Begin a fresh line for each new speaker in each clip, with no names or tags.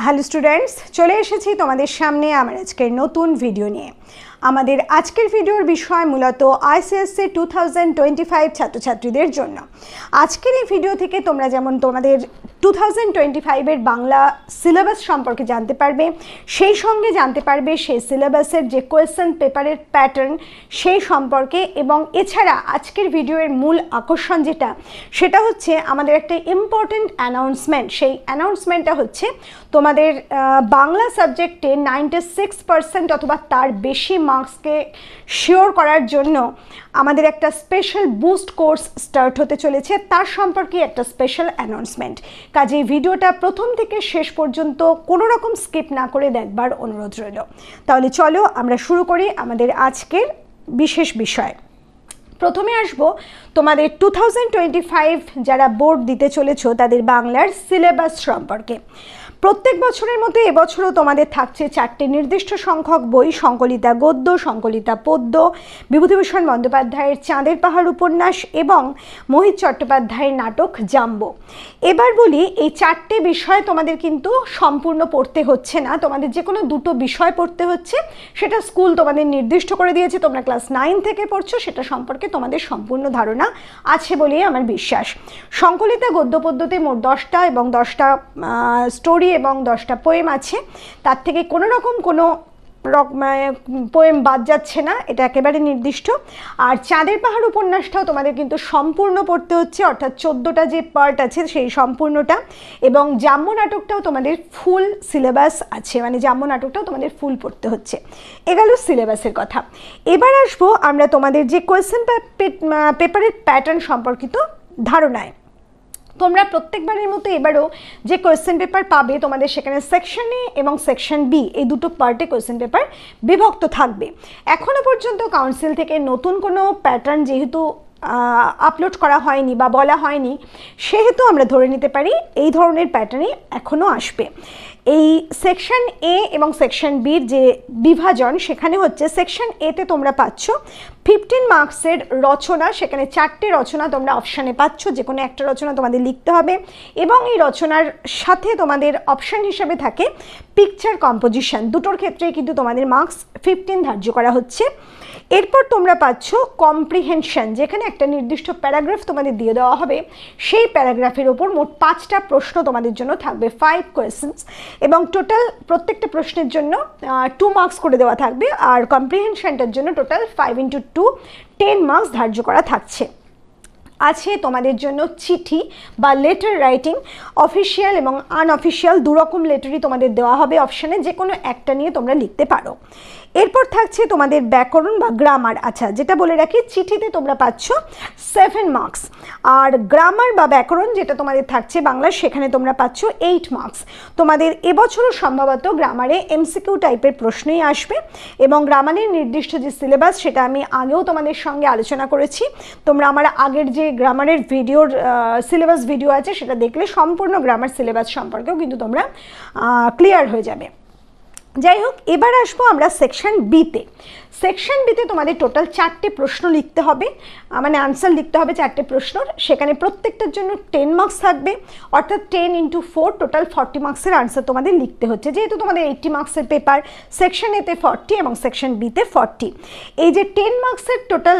Hello students, চলে এসেছি তোমাদের সামনে আমার আজকের নতুন ভিডিও নিয়ে। আমাদের আজকের ভিডিওর বিষয় মূলত আইসিএসসি 2025 ছাত্রছাত্রীদের জন্য। আজকের এই ভিডিও থেকে তোমরা যেমন তোমাদের 2025-এর বাংলা সিলেবাস সম্পর্কে জানতে পারবে, সেই সঙ্গে জানতে পারবে সেই সিলেবাসের যে কোয়েশ্চেন পেপারের প্যাটার্ন সেই সম্পর্কে, এবং এছাড়া আজকের ভিডিওর মূল আকর্ষণ যেটা সেটা হচ্ছে আমাদের একটা ইম্পর্টেন্ট অ্যানাউন্সমেন্ট। সেই অ্যানাউন্সমেন্টটা হচ্ছে তোমাদের বাংলা সাবজেক্টে 96% অথবা তার বেশি মার্কসকে শিওর করার জন্য আমাদের একটা স্পেশাল বুস্ট কোর্স স্টার্ট হতে চলেছে, তার সম্পর্কে একটা স্পেশাল অ্যানাউন্সমেন্ট। কাজেই ভিডিওটা প্রথম থেকে শেষ পর্যন্ত কোনো রকম স্কিপ না করে দেখবার অনুরোধ রইল। তাহলে চলো আমরা শুরু করি আমাদের আজকের বিশেষ বিষয়। প্রথমে আসবো তোমাদের 2025 যারা বোর্ড দিতে চলেছো তাদের বাংলার সিলেবাস সম্পর্কে। প্রত্যেক বছরের মতো এবছরও তোমাদের থাকছে 4টে নির্দিষ্ট সংখ্যক বই: সংকলিতা গদ্য, সংকলিতা পদ্য, বিভূতিভূষণ বন্দ্যোপাধ্যায়ের চাঁদের পাহাড় উপন্যাস এবং মোহিত চট্টোপাধ্যায়ের নাটক জাম্বো। এবার বলি, এই 4টে বিষয় তোমাদের কিন্তু সম্পূর্ণ পড়তে হচ্ছে না, তোমাদের যে কোনো দুটো বিষয় পড়তে হচ্ছে। সেটা স্কুল তোমাদের নির্দিষ্ট করে দিয়েছে, তোমরা ক্লাস 9 থেকে পড়ছো, সেটা সম্পর্কে তোমাদের সম্পূর্ণ ধারণা আছে বলেই আমার বিশ্বাস। সংকলিতা গদ্য পদ্যতে মোট 10টা এবং 10টা স্টোরি এবং 10টা পোয়েম আছে, তার থেকে কোনো রকম কোনো পোয়েম বাদ যাচ্ছে না, এটা একেবারে নির্দিষ্ট। আর চাঁদের পাহাড় উপন্যাসটাও তোমাদের কিন্তু সম্পূর্ণ পড়তে হচ্ছে, অর্থাৎ 14টা যে পার্ট আছে সেই সম্পূর্ণটা। এবং জাম্বো নাটকটাও তোমাদের ফুল সিলেবাস আছে, মানে জাম্বো নাটকটাও তোমাদের ফুল পড়তে হচ্ছে। এগেল সিলেবাসের কথা। এবার আসবো আমরা তোমাদের যে কোয়েশ্চেন পেপারের প্যাটার্ন সম্পর্কিত ধারণায়। তোমরা প্রত্যেকবারের মতো এবারও যে কোয়েশ্চেন পেপার পাবে তোমাদের সেখানে সেকশন এ এবং সেকশন বি এই দুটো পার্টে কোয়েশ্চেন পেপার বিভক্ত থাকবে। এখনো পর্যন্ত কাউন্সিল থেকে নতুন কোনো প্যাটার্ন যেহেতু আপলোড করা হয়নি বা বলা হয়নি, সেহেতু আমরা ধরে নিতে পারি এই ধরনের প্যাটার্নই এখনও আসবে। এই সেকশন এ এবং সেকশন বির যে বিভাজন সেখানে হচ্ছে, সেকশন এতে তোমরা পাচ্ছ 15 মার্কসের রচনা, সেখানে 4টে রচনা তোমরা অপশানে পাচ্ছ, যে কোনো একটা রচনা তোমাদের লিখতে হবে এবং এই রচনার সাথে তোমাদের অপশান হিসেবে থাকে পিকচার কম্পোজিশন। দুটোর ক্ষেত্রেই কিন্তু তোমাদের মার্কস 15 ধার্য করা হচ্ছে। এরপর তোমরা পাচ্ছ কম্প্রিহেনশন, যেখানে একটা নির্দিষ্ট প্যারাগ্রাফ তোমাদের দিয়ে দেওয়া হবে, সেই প্যারাগ্রাফের ওপর মোট 5টা প্রশ্ন তোমাদের জন্য থাকবে, 5 কোয়েশ্চেন্স, এবং টোটাল প্রত্যেকটা প্রশ্নের জন্য 2 মার্কস করে দেওয়া থাকবে। আর কম্প্রিহেনশনটার জন্য টোটাল 5 × 2 10 মার্কস ধার্য করা থাকছে। আছে তোমাদের জন্য চিঠি বা লেটার রাইটিং, অফিসিয়াল এবং আনঅফিসিয়াল দুরকম লেটারই তোমাদের দেওয়া হবে অপশানে, যে কোনো একটা নিয়ে তোমরা লিখতে পারো। এরপর থাকছে তোমাদের ব্যাকরণ বা গ্রামার। আচ্ছা, যেটা বলে রাখি, চিঠিতে তোমরা পাচ্ছ 7 মার্কস, আর গ্রামার বা ব্যাকরণ যেটা তোমাদের থাকছে বাংলার, সেখানে তোমরা পাচ্ছ 8 মার্কস। তোমাদের এবছরও সম্ভবত গ্রামারে এমসিকিউ টাইপের প্রশ্নই আসবে, এবং গ্রামারের নির্দিষ্ট যে সিলেবাস সেটা আমি আগেও তোমাদের সঙ্গে আলোচনা করেছি। তোমরা আমার আগের যে গ্রামারের ভিডিওর সিলেবাস ভিডিও আছে সেটা দেখলে সম্পূর্ণ গ্রামার সিলেবাস সম্পর্কেও কিন্তু তোমরা ক্লিয়ার হয়ে যাবে। যাই হোক, এবার আসবো আমরা সেকশন বিতে। সেকশন বিতে তোমাদের টোটাল 4টে প্রশ্ন লিখতে হবে, মানে আনসার লিখতে হবে 4টে প্রশ্নর। সেখানে প্রত্যেকটার জন্য 10 মার্কস থাকবে, অর্থাৎ 10 × 4 টোটাল 40 মার্কসের আনসার তোমাদের লিখতে হচ্ছে। যেহেতু তোমাদের 80 মার্কসের পেপার, সেকশন এতে 40 এবং সেকশন বিতে 40। এই যে 10 মার্কসের টোটাল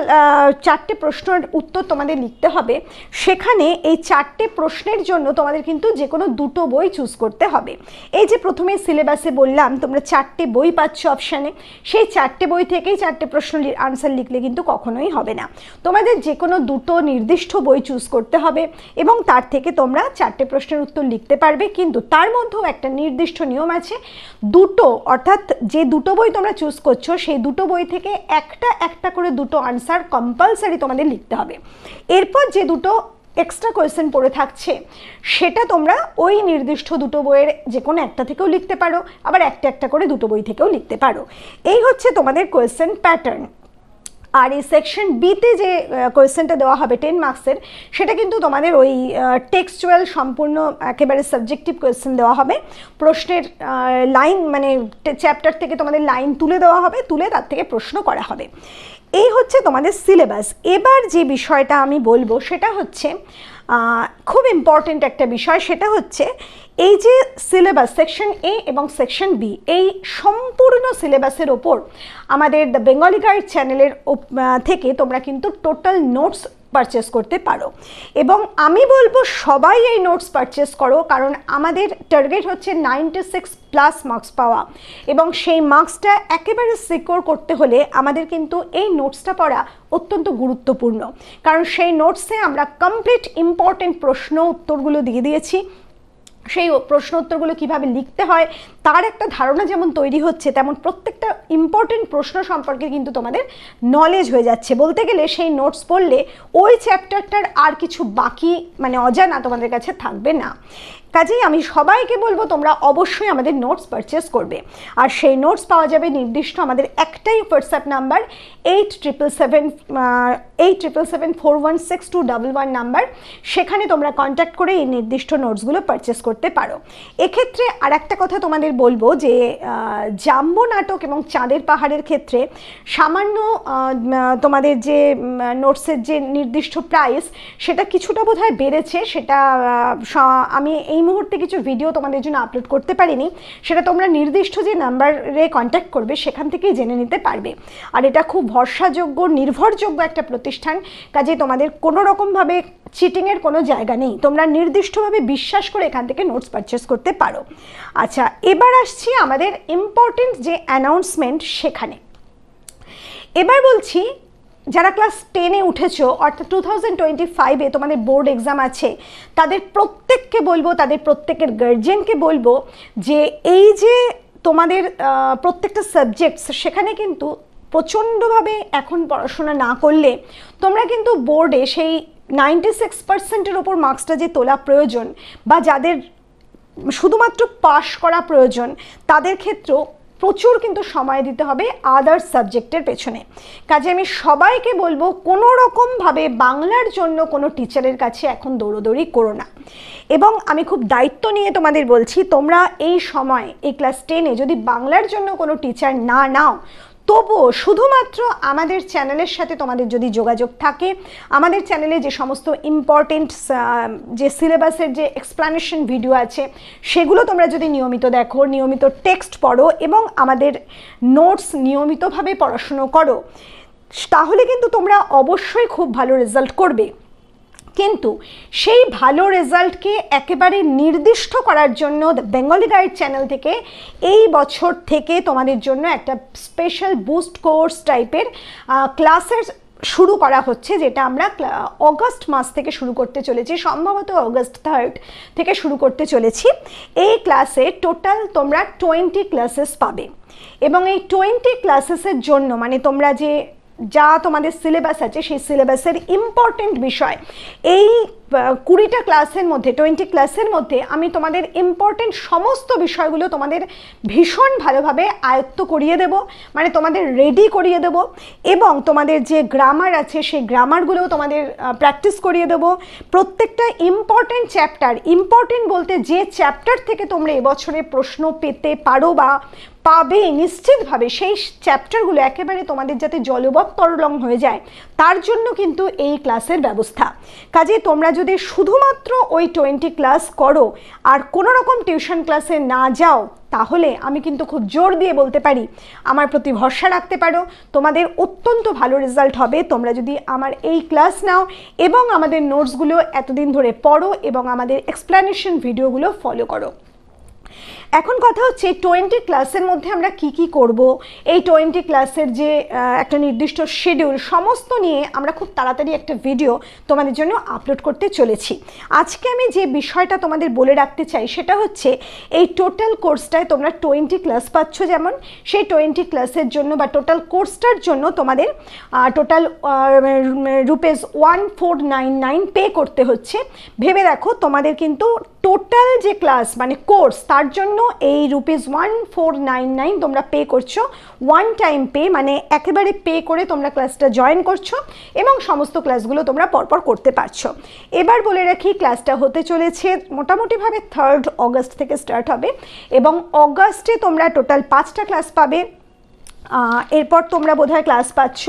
4টে প্রশ্নের উত্তর তোমাদের লিখতে হবে, সেখানে এই 4টে প্রশ্নের জন্য তোমাদের কিন্তু যে কোনো দুটো বই চুজ করতে হবে। এই যে প্রথমে সিলেবাসে বললাম তোমরা 4টে বই পাচ্ছ অপশানে, সেই 4টে বই থেকেই 4টে প্রশ্নের আনসার লিখলে কিন্তু কখনোই হবে না। তোমাদের যে কোনো দুটো নির্দিষ্ট বই চুজ করতে হবে এবং তার থেকে তোমরা 4টে প্রশ্নের উত্তর লিখতে পারবে, কিন্তু তার মধ্যেও একটা নির্দিষ্ট নিয়ম আছে। দুটো, অর্থাৎ যে দুটো বই তোমরা চুজ করছো সেই দুটো বই থেকে একটা করে দুটো আনসার কম্পালসারি তোমাদের লিখতে হবে। এরপর যে দুটো এক্সট্রা কোয়েশ্চেন পড়ে থাকছে সেটা তোমরা ওই নির্দিষ্ট দুটো বইয়ের যে কোনো একটা থেকেও লিখতে পারো, আবার একটা করে দুটো বই থেকেও লিখতে পারো। এই হচ্ছে তোমাদের কোয়েশ্চেন প্যাটার্ন। আর এই সেকশন বিতে যে কোয়েশ্চেনটা দেওয়া হবে 10 মার্কসের, সেটা কিন্তু তোমাদের ওই টেক্সচুয়াল সম্পূর্ণ একেবারে সাবজেক্টিভ কোয়েশ্চেন দেওয়া হবে। প্রশ্নের লাইন, মানে চ্যাপ্টার থেকে তোমাদের লাইন তুলে দেওয়া হবে, তুলে তার থেকে প্রশ্ন করা হবে। এই হচ্ছে তোমাদের সিলেবাস। এবার যে বিষয়টা আমি বলবো সেটা হচ্ছে খুব ইম্পর্টেন্ট একটা বিষয়, সেটা হচ্ছে এই যে সিলেবাস সেকশন এ এবং সেকশন বি, এই সম্পূর্ণ সিলেবাসের ওপর আমাদের দ্য বেঙ্গলি গাইড চ্যানেলের থেকে তোমরা কিন্তু টোটাল নোটস পারচেস করতে পারো। এবং আমি বলবো সবাই এই নোটস পারচেস করো, কারণ আমাদের টার্গেট হচ্ছে 96+ মার্কস পাওয়া, এবং সেই মার্কসটা একেবারে সিকিউর করতে হলে আমাদের কিন্তু এই নোটসটা পড়া অত্যন্ত গুরুত্বপূর্ণ। কারণ সেই নোটসে আমরা কমপ্লিট ইম্পর্টেন্ট প্রশ্ন উত্তরগুলো দিয়ে দিয়েছি। সেই প্রশ্ন উত্তরগুলো কীভাবে লিখতে হয় তার একটা ধারণা যেমন তৈরি হচ্ছে, তেমন প্রত্যেকটা ইম্পর্টেন্ট প্রশ্ন সম্পর্কে কিন্তু তোমাদের নলেজ হয়ে যাচ্ছে। বলতে গেলে সেই নোটস পড়লে ওই চ্যাপ্টারটার আর কিছু বাকি মানে অজানা তোমাদের কাছে থাকবে না। কাজেই আমি সবাইকে বলবো তোমরা অবশ্যই আমাদের নোটস পারচেস করবে। আর সেই নোটস পাওয়া যাবে নির্দিষ্ট আমাদের একটাই হোয়াটসঅ্যাপ নাম্বার 8777416211 নাম্বার, সেখানে তোমরা কন্ট্যাক্ট করে এই নির্দিষ্ট নোটসগুলো পারচেস করতে পারো। এক্ষেত্রে আর একটা কথা তোমাদের বলবো যে জাম্বো নাটক এবং চাঁদের পাহাড়ের ক্ষেত্রে সামান্য তোমাদের যে নোটসের যে নির্দিষ্ট প্রাইস সেটা কিছুটা বোধহয় বেড়েছে, সেটা আমি এই মুহূর্তে কিছু ভিডিও তোমাদের জন্য আপলোড করতে পারিনি, সেটা তোমরা নির্দিষ্ট যে নাম্বারে কন্ট্যাক্ট করবে সেখান থেকেই জেনে নিতে পারবে। আর এটা খুব ভরসাযোগ্য নির্ভরযোগ্য একটা প্রতিষ্ঠান, কাজে তোমাদের কোনো রকমভাবে চিটিংয়ের কোনো জায়গা নেই, তোমরা নির্দিষ্টভাবে বিশ্বাস করে এখান থেকে নোটস পারচেস করতে পারো। আচ্ছা, এবার আসছি আমাদের ইম্পর্টেন্ট যে অ্যানাউন্সমেন্ট সেখানে। এবার বলছি যারা ক্লাস 10-এ উঠেছো, অর্থাৎ 2025-এ তোমাদের বোর্ড এক্সাম আছে, তাদের প্রত্যেককে বলবো, তাদের প্রত্যেকের গার্জেনকে বলবো যে এই যে তোমাদের প্রত্যেকটা সাবজেক্টস সেখানে কিন্তু প্রচণ্ডভাবে এখন পড়াশোনা না করলে তোমরা কিন্তু বোর্ডে সেই 96%-এর ওপর মার্কসটা যে তোলা প্রয়োজন, বা যাদের শুধুমাত্র পাশ করা প্রয়োজন, তাদের ক্ষেত্রেও প্রচুর কিন্তু সময় দিতে হবে আদার্স সাবজেক্টের পেছনে। কাজে আমি সবাইকে বলবো কোনো রকমভাবে বাংলার জন্য কোনো টিচারের কাছে এখন দৌড়োদৌড়ি করো না। এবং আমি খুব দায়িত্ব নিয়ে তোমাদের বলছি, তোমরা এই সময় এই ক্লাস 10-এ যদি বাংলার জন্য কোনো টিচার না নাও, তবুও শুধুমাত্র আমাদের চ্যানেলের সাথে তোমাদের যদি যোগাযোগ থাকে, আমাদের চ্যানেলে যে সমস্ত ইম্পর্টেন্ট যে সিলেবাসের যে এক্সপ্লানেশন ভিডিও আছে সেগুলো তোমরা যদি নিয়মিত দেখো, নিয়মিত টেক্সট পড়ো এবং আমাদের নোটস নিয়মিতভাবে পড়াশুনো করো, তাহলে কিন্তু তোমরা অবশ্যই খুব ভালো রেজাল্ট করবে। কিন্তু সেই ভালো রেজাল্টকে একেবারে নির্দিষ্ট করার জন্য দ্য বেঙ্গলি গাইড চ্যানেল থেকে এই বছর থেকে তোমাদের জন্য একটা স্পেশাল বুস্ট কোর্স টাইপের ক্লাসের শুরু করা হচ্ছে, যেটা আমরা অগস্ট মাস থেকে শুরু করতে চলেছি, সম্ভবত অগস্ট 3rd থেকে শুরু করতে চলেছি। এই ক্লাসে টোটাল তোমরা 20 ক্লাসেস পাবে, এবং এই 20 ক্লাসেসের জন্য মানে তোমরা যা তোমাদের সিলেবাস আছে সেই সিলেবাসের ইম্পর্টেন্ট বিষয় এই 20টা ক্লাসের মধ্যে 20 ক্লাসের মধ্যে আমি তোমাদের ইম্পর্টেন্ট সমস্ত বিষয়গুলো তোমাদের ভীষণ ভালোভাবে আয়ত্ত করিয়ে দেব, মানে তোমাদের রেডি করিয়ে দেব, এবং তোমাদের যে গ্রামার আছে সেই গ্রামারগুলোও তোমাদের প্র্যাকটিস করিয়ে দেব। প্রত্যেকটা ইম্পর্টেন্ট চ্যাপ্টার, ইম্পর্টেন্ট বলতে যে চ্যাপ্টার থেকে তোমরা এবছরে প্রশ্ন পেতে পারো বা পাবে নিশ্চিতভাবে, সেই চ্যাপ্টারগুলো একেবারে তোমাদের যাতে জলবৎ তরলং হয়ে যায় তার জন্য কিন্তু এই ক্লাসের ব্যবস্থা। কাজে তোমরা যদি শুধুমাত্র ওই 20 ক্লাস করো আর কোনো রকম টিউশন ক্লাসে না যাও, তাহলে আমি কিন্তু খুব জোর দিয়ে বলতে পারি, আমার প্রতি ভরসা রাখতে পারো, তোমাদের অত্যন্ত ভালো রেজাল্ট হবে তোমরা যদি আমার এই ক্লাস নাও এবং আমাদের নোটসগুলো এতদিন ধরে পড়ো এবং আমাদের এক্সপ্লানেশন ভিডিওগুলো ফলো করো। এখন কথা হচ্ছে 20 ক্লাসের মধ্যে আমরা কি কি করব, এই 20 ক্লাসের যে একটা নির্দিষ্ট শিডিউল সমস্ত নিয়ে আমরা খুব তাড়াতাড়ি একটা ভিডিও তোমাদের জন্য আপলোড করতে চলেছি। আজকে আমি যে বিষয়টা তোমাদের বলে রাখতে চাই সেটা হচ্ছে এই টোটাল কোর্সটায় তোমরা 20 ক্লাস পাচ্ছ, যেমন সেই 20 ক্লাসের জন্য বা টোটাল কোর্সটার জন্য তোমাদের টোটাল ₹1499 পে করতে হচ্ছে। ভেবে দেখো তোমাদের কিন্তু টোটাল যে ক্লাস মানে কোর্স তার জন্য এই ₹1499 তোমরা পে করছো, ওয়ান টাইম পে, মানে একেবারে পে করে তোমরা ক্লাসটা জয়েন করছো এবং সমস্ত ক্লাসগুলো তোমরা পরপর করতে পারছো। এবার বলে রাখি ক্লাসটা হতে চলেছে মোটামুটিভাবে 3rd অগস্ট থেকে স্টার্ট হবে এবং অগস্টে তোমরা টোটাল 5টা ক্লাস পাবে। এরপর তোমরা বোধহয় ক্লাস পাচ্ছ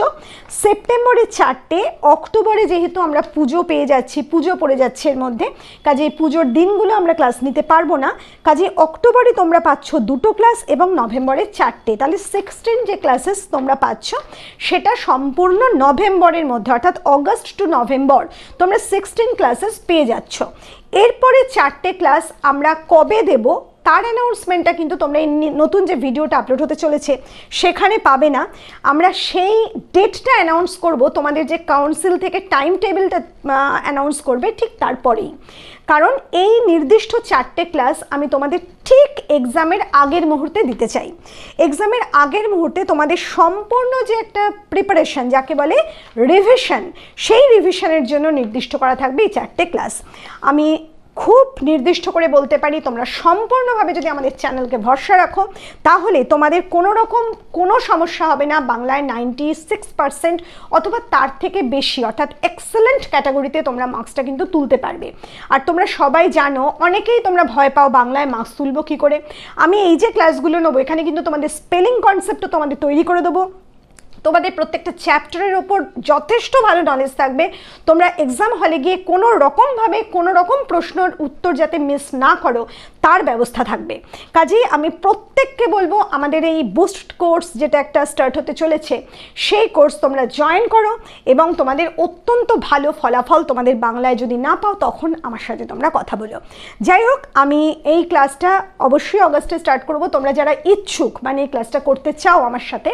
সেপ্টেম্বরে 4টে, অক্টোবরে যেহেতু আমরা পুজো পেয়ে যাচ্ছি, পুজো পড়ে যাচ্ছে এর মধ্যে, কাজে পুজোর দিনগুলো আমরা ক্লাস নিতে পারবো না, কাজে অক্টোবরে তোমরা পাচ্ছ 2টো ক্লাস এবং নভেম্বরে 4টে। তাহলে 16 যে ক্লাসেস তোমরা পাচ্ছ সেটা সম্পূর্ণ নভেম্বরের মধ্যে, অর্থাৎ অগস্ট টু নভেম্বর তোমরা 16 ক্লাসেস পেয়ে যাচ্ছ। এরপরে 4টে ক্লাস আমরা কবে দেব তার অ্যানাউন্সমেন্টটা কিন্তু তোমরা এই নতুন যে ভিডিওটা আপলোড হতে চলেছে সেখানে পাবে না। আমরা সেই ডেটটা অ্যানাউন্স করব, তোমাদের যে কাউন্সিল থেকে টাইম টেবিলটা অ্যানাউন্স করবে ঠিক তারপরেই, কারণ এই নির্দিষ্ট 4টে ক্লাস আমি তোমাদের ঠিক এক্সামের আগের মুহূর্তে দিতে চাই। এক্সামের আগের মুহূর্তে তোমাদের সম্পূর্ণ যে একটা প্রিপারেশন, যাকে বলে রিভিশন, সেই রিভিশনের জন্য নির্দিষ্ট করা থাকবে এই 4টে ক্লাস। আমি খুব নির্দিষ্ট করে বলতে পারি, তোমরা সম্পূর্ণভাবে যদি আমাদের চ্যানেলকে ভরসা রাখো তাহলে তোমাদের কোনো রকম কোনো সমস্যা হবে না। বাংলায় 96% অথবা তার থেকে বেশি, অর্থাৎ এক্সেলেন্ট ক্যাটাগরিতে তোমরা মার্কসটা কিন্তু তুলতে পারবে। আর তোমরা সবাই জানো, অনেকেই তোমরা ভয় পাও বাংলায় মার্কস তুলবো কী করে। আমি এই যে ক্লাসগুলো নেবো এখানে কিন্তু তোমাদের স্পেলিং কনসেপ্টও তোমাদের তৈরি করে দেবো, তোমাদের প্রত্যেকটা চ্যাপ্টারের ওপর যথেষ্ট ভালো নলেজ থাকবে। তোমরা এক্সাম হলে গিয়ে কোনো রকমভাবে কোনো রকম প্রশ্নের উত্তর যাতে মিস না করো তার ব্যবস্থা থাকবে। কাজেই আমি প্রত্যেককে বলবো আমাদের এই বুস্ট কোর্স যেটা একটা স্টার্ট হতে চলেছে সেই কোর্স তোমরা জয়েন করো এবং তোমাদের অত্যন্ত ভালো ফলাফল তোমাদের বাংলায় যদি না পাও তখন আমার সাথে তোমরা কথা বলো। যাই হোক, আমি এই ক্লাসটা অবশ্যই অগাস্টে স্টার্ট করব। তোমরা যারা ইচ্ছুক মানে এই ক্লাসটা করতে চাও আমার সাথে,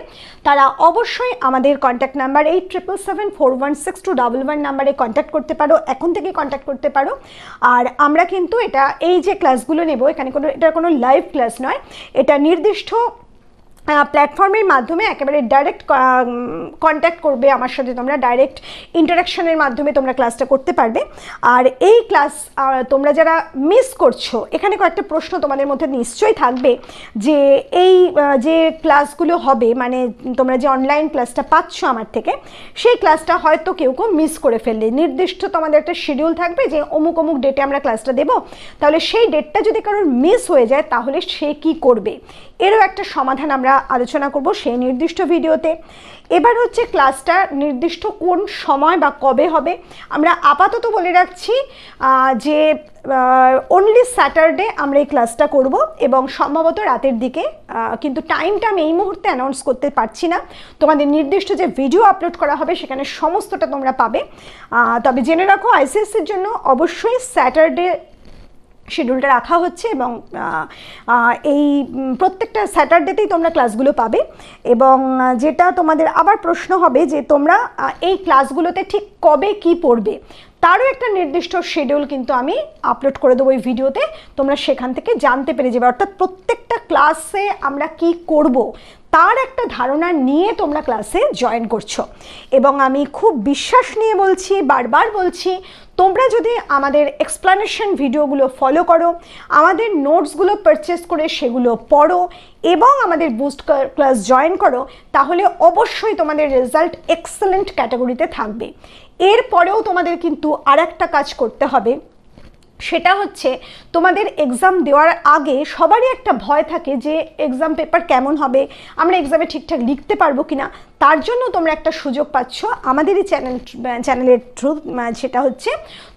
তারা অবশ্যই আমাদের কন্ট্যাক্ট নাম্বার 8774162111 নাম্বারে কন্ট্যাক্ট করতে পারো, এখন থেকে কন্ট্যাক্ট করতে পারো। আর আমরা কিন্তু এই যে ক্লাসগুলো নেব এখানে এটা কোনো লাইভ ক্লাস নয়, এটা নির্দিষ্ট প্ল্যাটফর্মের মাধ্যমে একেবারে ডাইরেক্ট কন্ট্যাক্ট করবে আমার সাথে, তোমরা ডাইরেক্ট ইন্টারাকশনের মাধ্যমে তোমরা ক্লাসটা করতে পারবে। আর এই ক্লাস তোমরা যারা মিস করছো, এখানে কয়েকটা প্রশ্ন তোমাদের মধ্যে নিশ্চয়ই থাকবে যে এই যে ক্লাসগুলো হবে, মানে তোমরা যে অনলাইন ক্লাসটা পাচ্ছ আমার থেকে, সেই ক্লাসটা হয়তো কেউ মিস করে ফেললে, নির্দিষ্ট তোমাদের একটা শিডিউল থাকবে যে অমুক অমুক ডেটে আমরা ক্লাসটা দেবো, তাহলে সেই ডেটটা যদি কারোর মিস হয়ে যায় তাহলে সে কি করবে, এরও একটা সমাধান আমরা আলোচনা করব সেই নির্দিষ্ট ভিডিওতে। এবার হচ্ছে ক্লাসটা নির্দিষ্ট কোন সময় বা কবে হবে আমরা আপাতত বলে রাখছি যে অনলি স্যাটারডে আমরা এই ক্লাসটা করব এবং সম্ভবত রাতের দিকে, কিন্তু টাইমটা আমি এই মুহূর্তে অ্যানাউন্স করতে পারছি না। তোমাদের নির্দিষ্ট যে ভিডিও আপলোড করা হবে সেখানে সমস্তটা তোমরা পাবে। তবে জেনে রাখো আইসিএসসির জন্য অবশ্যই স্যাটারডে শিডিউলটা রাখা হচ্ছে এবং এই প্রত্যেকটা স্যাটারডেতেই তোমরা ক্লাসগুলো পাবে। এবং যেটা তোমাদের আবার প্রশ্ন হবে যে তোমরা এই ক্লাসগুলোতে ঠিক কবে কি পড়বে তারও একটা নির্দিষ্ট শিডিউল কিন্তু আমি আপলোড করে দেবো এই ভিডিওতে, তোমরা সেখান থেকে জানতে পেরে যাবে। অর্থাৎ প্রত্যেকটা ক্লাসে আমরা কি করব তার একটা ধারণা নিয়ে তোমরা ক্লাসে জয়েন করছো। এবং আমি খুব বিশ্বাস নিয়ে বলছি, বারবার বলছি, তোমরা যদি আমাদের এক্সপ্লানেশন ভিডিওগুলো ফলো করো, আমাদের নোটসগুলো পারচেস করে সেগুলো পড়ো এবং আমাদের বুস্ট ক্লাস জয়েন করো, তাহলে অবশ্যই তোমাদের রেজাল্ট এক্সেলেন্ট ক্যাটাগরিতে থাকবে। এরপরেও তোমাদের কিন্তু আর একটা কাজ করতে হবে, সেটা হচ্ছে তোমাদের এক্সাম দেওয়ার আগে সবারই একটা ভয় থাকে যে এক্সাম পেপার কেমন হবে, আমরা এক্সামে ঠিকঠাক লিখতে পারবো কিনা। তার জন্য তোমরা একটা সুযোগ পাচ্ছ আমাদেরই চ্যানেলের থ্রু, সেটা হচ্ছে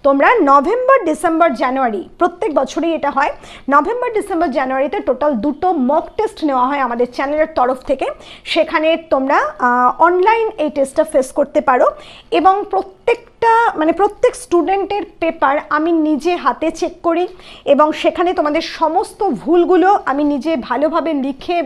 তোমরা নভেম্বর, ডিসেম্বর, জানুয়ারি, প্রত্যেক বছরই এটা হয়, নভেম্বর, ডিসেম্বর, জানুয়ারিতে টোটাল 2টো মক টেস্ট নেওয়া হয় আমাদের চ্যানেলের তরফ থেকে। সেখানে তোমরা অনলাইন এই টেস্টটা ফেস করতে পারো এবং প্রত্যেক স্টুডেন্টের পেপার আমি নিজে হাতে চেক করি এবং সেখানে তোমাদের সমস্ত ভুলগুলো আমি নিজে ভালোভাবে লিখে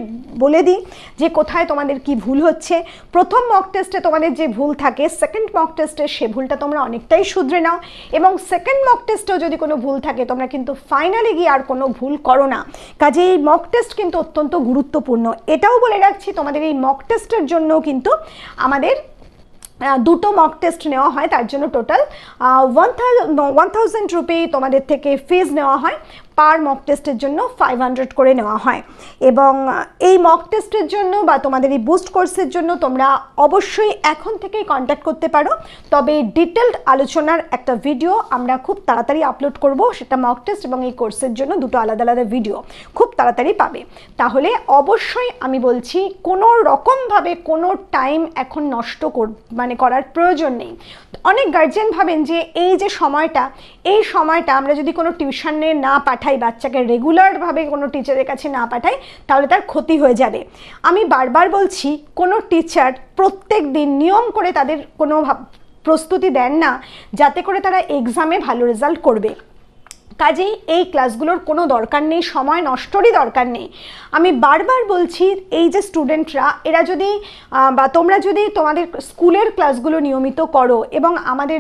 বলে দিই যে কোথায় তোমাদের কি ভুল হচ্ছে। প্রথম মক টেস্টে তোমাদের যে ভুল থাকে, সেকেন্ড মক টেস্টে সে ভুলটা তোমরা অনেকটাই শুধরে নাও এবং সেকেন্ড মক টেস্টেও যদি কোনো ভুল থাকে তোমরা কিন্তু ফাইনালে গিয়ে আর কোনো ভুল করো না। কাজে এই মক টেস্ট কিন্তু অত্যন্ত গুরুত্বপূর্ণ। এটাও বলে রাখছি, তোমাদের এই মক টেস্টের জন্য কিন্তু আমাদের 2টো মক টেস্ট নেওয়া হয়, তার জন্য টোটাল 1000 রুপি তোমাদের থেকে ফিজ নেওয়া হয়। পার মক টেস্টের জন্য 500 করে নেওয়া হয়। এবং এই মক টেস্টের জন্য বা তোমাদের এই বুস্ট কোর্সের জন্য তোমরা অবশ্যই এখন থেকেই কন্ট্যাক্ট করতে পারো। তবে ডিটেলড আলোচনার একটা ভিডিও আমরা খুব তাড়াতাড়ি আপলোড করব, সেটা মক টেস্ট এবং এই কোর্সের জন্য দুটো আলাদা আলাদা ভিডিও খুব তাড়াতাড়ি পাবে। তাহলে অবশ্যই আমি বলছি কোনো রকমভাবে কোনো টাইম এখন নষ্ট করার প্রয়োজন নেই। অনেক গার্জিয়ান ভাবেন যে এই যে সময়টা আমরা যদি কোনো টিউশনে না পাঠাই, বাচ্চাকে রেগুলারভাবে কোনো টিচারের কাছে না পাঠাই, তাহলে তার ক্ষতি হয়ে যাবে। আমি বারবার বলছি, কোনো টিচার প্রত্যেক দিন নিয়ম করে তাদের কোনো প্রস্তুতি দেন না যাতে করে তারা এক্সামে ভালো রেজাল্ট করবে। কাজেই এই ক্লাসগুলোর কোনো দরকার নেই, সময় নষ্টরই দরকার নেই। আমি বারবার বলছি, এই যে স্টুডেন্টরা এরা যদি বা তোমরা যদি তোমাদের স্কুলের ক্লাসগুলো নিয়মিত করো এবং আমাদের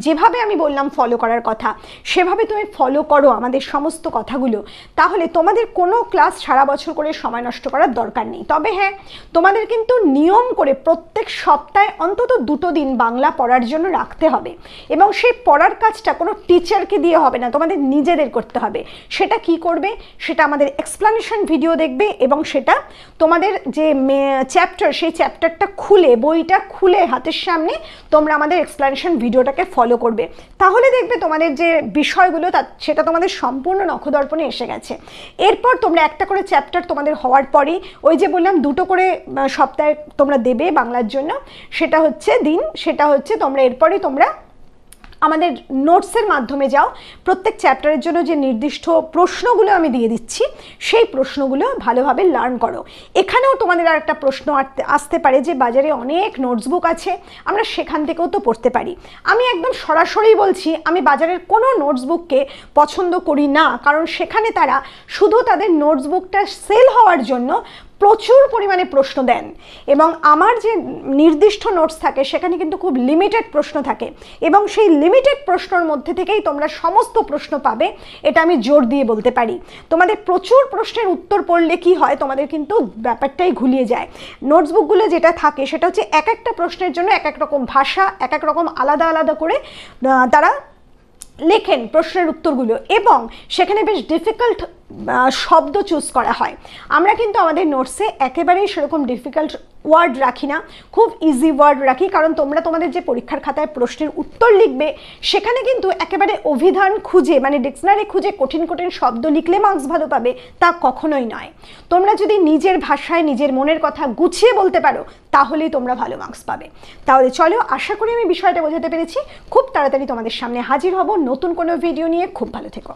যেভাবে আমি বললাম ফলো করার কথা সেভাবে তুমি ফলো করো আমাদের সমস্ত কথাগুলো, তাহলে তোমাদের কোনো ক্লাস সারা বছর করে সময় নষ্ট করার দরকার নেই। তবে হ্যাঁ, তোমাদের কিন্তু নিয়ম করে প্রত্যেক সপ্তাহে অন্তত 2 দিন বাংলা পড়ার জন্য রাখতে হবে এবং সেই পড়ার কাজটা কোনো টিচারকে দিয়ে হবে না, তোমাদের নিজেদের করতে হবে। সেটা কি করবে? সেটা আমাদের এক্সপ্লানেশন ভিডিও দেখবে এবং সেটা তোমাদের যে চ্যাপ্টার, সেই চ্যাপ্টারটা খুলে, বইটা খুলে হাতের সামনে তোমরা আমাদের এক্সপ্লানেশন ভিডিওটা ফলো করবে। তাহলে দেখবে তোমাদের যে বিষয়গুলো সেটা তোমাদের সম্পূর্ণ নখদর্পণে এসে গেছে। এরপর তোমরা একটা করে চ্যাপ্টার তোমাদের হওয়ার পরে ওই যে বললাম 2 করে সপ্তাহে তোমরা দেবে বাংলার জন্য, সেটা হচ্ছে তোমরা এরপরই তোমরা আমাদের নোটসের মাধ্যমে যাও। প্রত্যেক চ্যাপ্টারের জন্য যে নির্দিষ্ট প্রশ্নগুলো আমি দিয়ে দিচ্ছি সেই প্রশ্নগুলো ভালোভাবে লার্ন করো। এখানেও তোমাদের আর একটা প্রশ্ন আসতে পারে যে বাজারে অনেক নোটসবুক আছে, আমরা সেখান থেকেও তো পড়তে পারি। আমি একদম সরাসরি বলছি, আমি বাজারের কোনো নোটসবুককে পছন্দ করি না, কারণ সেখানে তারা শুধু তাদের নোটসবুকটা সেল হওয়ার জন্য প্রচুর পরিমাণে প্রশ্ন দেন এবং আমার যে নির্দিষ্ট নোটস থাকে সেখানে কিন্তু খুব লিমিটেড প্রশ্ন থাকে এবং সেই লিমিটেড প্রশ্নের মধ্যে থেকেই তোমরা সমস্ত প্রশ্ন পাবে, এটা আমি জোর দিয়ে বলতে পারি। তোমাদের প্রচুর প্রশ্নের উত্তর পড়লে কি হয়, তোমাদের কিন্তু ব্যাপারটাই ঘুলিয়ে যায়। নোটসবুকগুলো যেটা থাকে সেটা হচ্ছে এক একটা প্রশ্নের জন্য এক এক রকম ভাষা, এক এক রকম আলাদা আলাদা করে তারা লেখেন প্রশ্নের উত্তরগুলো এবং সেখানে বেশ ডিফিকাল্ট শব্দ চুজ করা হয়। আমরা কিন্তু আমাদের নোটসে একেবারেই সেরকম ডিফিকাল্ট ওয়ার্ড রাখি না, খুব ইজি ওয়ার্ড রাখি, কারণ তোমরা তোমাদের যে পরীক্ষার খাতায় প্রশ্নের উত্তর লিখবে সেখানে কিন্তু একেবারে অভিধান খুঁজে, মানে ডিকশনারি খুঁজে কঠিন কঠিন শব্দ লিখলে মার্কস ভালো পাবে তা কখনোই নয়। তোমরা যদি নিজের ভাষায় নিজের মনের কথা গুছিয়ে বলতে পারো তাহলেই তোমরা ভালো মার্কস পাবে। তাহলে চলো, আশা করি আমি বিষয়টা বোঝাতে পেরেছি। খুব তাড়াতাড়ি তোমাদের সামনে হাজির হব নতুন কোনো ভিডিও নিয়ে। খুব ভালো থেকো।